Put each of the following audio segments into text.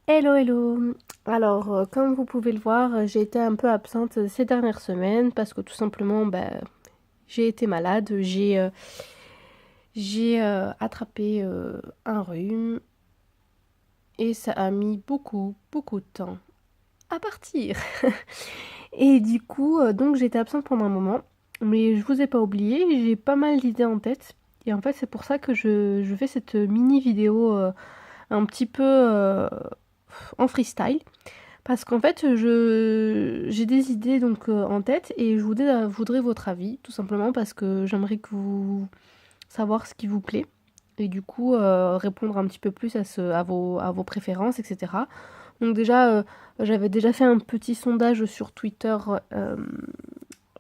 Hello, hello. Alors, comme vous pouvez le voir, j'ai été un peu absente ces dernières semaines parce que tout simplement, j'ai été malade. J'ai attrapé un rhume et ça a mis beaucoup, beaucoup de temps à partir. Et du coup, donc j'étais absente pendant un moment, mais je vous ai pas oublié, j'ai pas mal d'idées en tête. Et en fait, c'est pour ça que je fais cette mini vidéo un petit peu en freestyle. Parce qu'en fait, j'ai des idées donc en tête et voudrais votre avis, tout simplement parce que j'aimerais que vous savoir ce qui vous plaît et du coup répondre un petit peu plus à vos préférences, etc. Donc déjà, j'avais déjà fait un petit sondage sur Twitter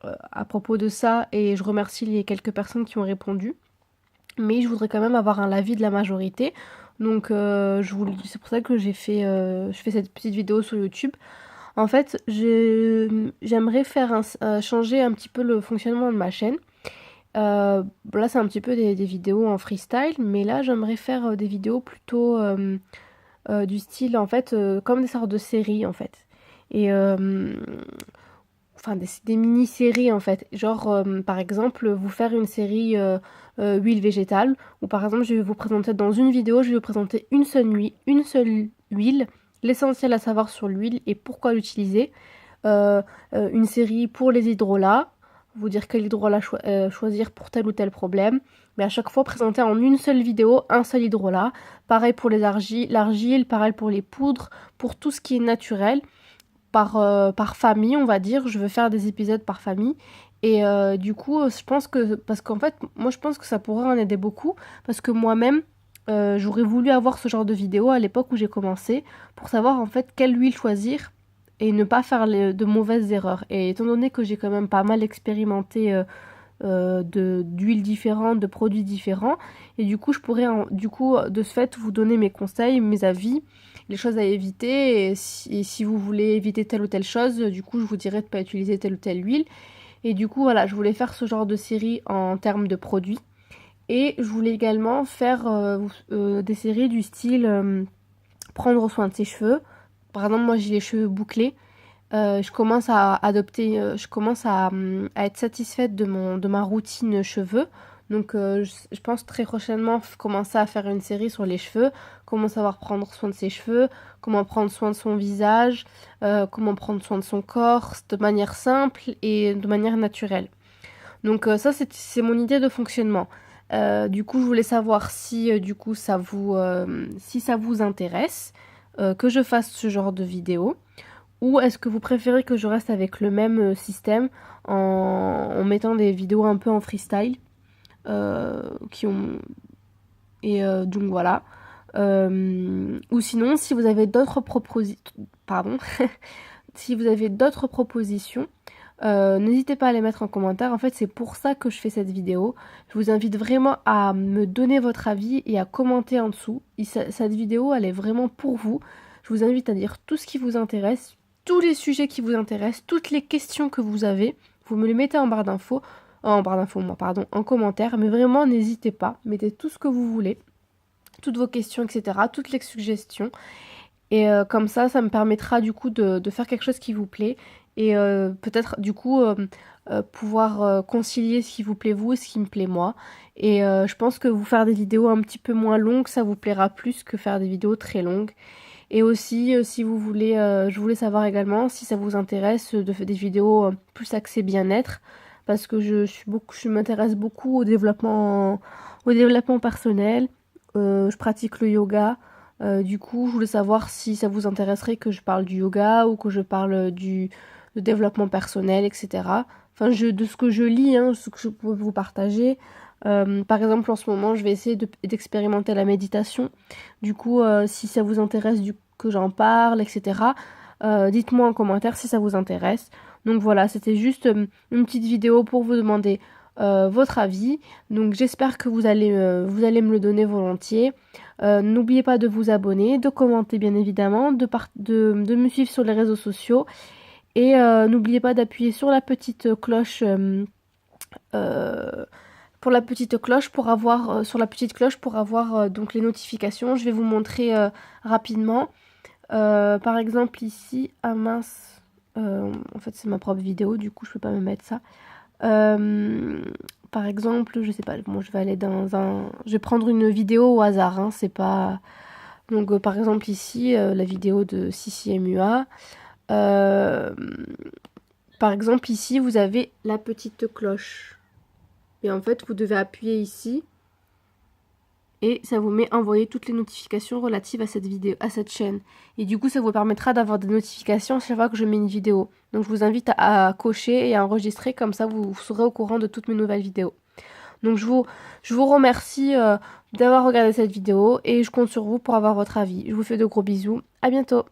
à propos de ça et je remercie les quelques personnes qui ont répondu. Mais je voudrais quand même avoir un avis de la majorité. Donc c'est pour ça que je fais cette petite vidéo sur YouTube. En fait, j'aimerais changer un petit peu le fonctionnement de ma chaîne. Là, c'est un petit peu des vidéos en freestyle, mais là, j'aimerais faire des vidéos plutôt du style, en fait, comme des sortes de séries, en fait. Et enfin, des mini-séries, en fait. Genre, par exemple, vous faire une série huile végétale, ou par exemple, je vais vous présenter dans une vidéo, je vais vous présenter une seule huile, l'essentiel à savoir sur l'huile et pourquoi l'utiliser. euh, une série pour les hydrolats, vous dire quel choisir pour tel ou tel problème, mais à chaque fois présenter en une seule vidéo un seul hydrolat. Pareil pour l'argile, pareil pour les poudres, pour tout ce qui est naturel, par famille, on va dire. Je veux faire des épisodes par famille. Et du coup, je pense que, parce qu'en fait, moi je pense que ça pourrait en aider beaucoup, parce que moi-même, j'aurais voulu avoir ce genre de vidéo à l'époque où j'ai commencé, pour savoir en fait quelle huile choisir et ne pas faire de mauvaises erreurs. Et étant donné que j'ai quand même pas mal expérimenté d'huiles différentes, de produits différents, et du coup, du coup, de ce fait, vous donner mes conseils, mes avis, les choses à éviter, et si vous voulez éviter telle ou telle chose, du coup, je vous dirais de pas utiliser telle ou telle huile. Et du coup, voilà, je voulais faire ce genre de série en termes de produits. Et je voulais également faire des séries du style prendre soin de ses cheveux. Par exemple, moi j'ai les cheveux bouclés. Je commence à être satisfaite de ma routine cheveux. Donc je pense très prochainement commencer à faire une série sur les cheveux, comment savoir prendre soin de ses cheveux, comment prendre soin de son visage, comment prendre soin de son corps de manière simple et de manière naturelle. Donc ça c'est mon idée de fonctionnement. Du coup je voulais savoir si du coup si ça vous intéresse que je fasse ce genre de vidéo. Ou est-ce que vous préférez que je reste avec le même système en mettant des vidéos un peu en freestyle qui ont donc voilà. Ou sinon, si vous avez d'autres propositions, pardon, si vous avez d'autres propositions, n'hésitez pas à les mettre en commentaire. En fait, c'est pour ça que je fais cette vidéo. Je vous invite vraiment à me donner votre avis et à commenter en dessous. Cette vidéo, elle est vraiment pour vous. Je vous invite à dire tout ce qui vous intéresse, tous les sujets qui vous intéressent, toutes les questions que vous avez. Vous me les mettez en barre d'infos, moi, pardon, en commentaire. Mais vraiment, n'hésitez pas. Mettez tout ce que vous voulez, toutes vos questions, etc., toutes les suggestions. Et comme ça me permettra du coup de faire quelque chose qui vous plaît et peut-être du coup pouvoir concilier ce qui vous plaît vous et ce qui me plaît moi. Et je pense que vous faire des vidéos un petit peu moins longues, ça vous plaira plus que faire des vidéos très longues. Et aussi, si vous voulez, je voulais savoir également si ça vous intéresse de faire des vidéos plus axées bien-être, parce que je m'intéresse beaucoup au développement personnel. Je pratique le yoga. Du coup, je voulais savoir si ça vous intéresserait que je parle du yoga ou que je parle du développement personnel, etc. Enfin, de ce que je lis, hein, ce que je peux vous partager. Par exemple, en ce moment, je vais essayer d'expérimenter la méditation. Du coup, si ça vous intéresse que j'en parle, etc., dites-moi en commentaire si ça vous intéresse. Donc voilà, c'était juste une petite vidéo pour vous demander votre avis. Donc j'espère que vous allez me le donner volontiers. N'oubliez pas de vous abonner, de commenter bien évidemment, de me suivre sur les réseaux sociaux. Et n'oubliez pas d'appuyer sur la petite cloche euh, pour la petite cloche pour avoir sur la petite cloche pour avoir donc les notifications. Je vais vous montrer rapidement. Par exemple ici, ah mince, en fait c'est ma propre vidéo, du coup je peux pas me mettre ça. Par exemple, je sais pas, moi je vais aller dans un... Je vais prendre une vidéo au hasard, hein, c'est pas... Donc par exemple ici, la vidéo de Sissi MUA. Euh, Par exemple ici, vous avez la petite cloche. Et en fait, vous devez appuyer ici. Et ça vous met envoyer toutes les notifications relatives à cette vidéo, à cette chaîne. Et du coup, ça vous permettra d'avoir des notifications chaque fois que je mets une vidéo. Donc je vous invite à cocher et à enregistrer, comme ça vous serez au courant de toutes mes nouvelles vidéos. Donc je vous remercie d'avoir regardé cette vidéo et je compte sur vous pour avoir votre avis. Je vous fais de gros bisous. À bientôt.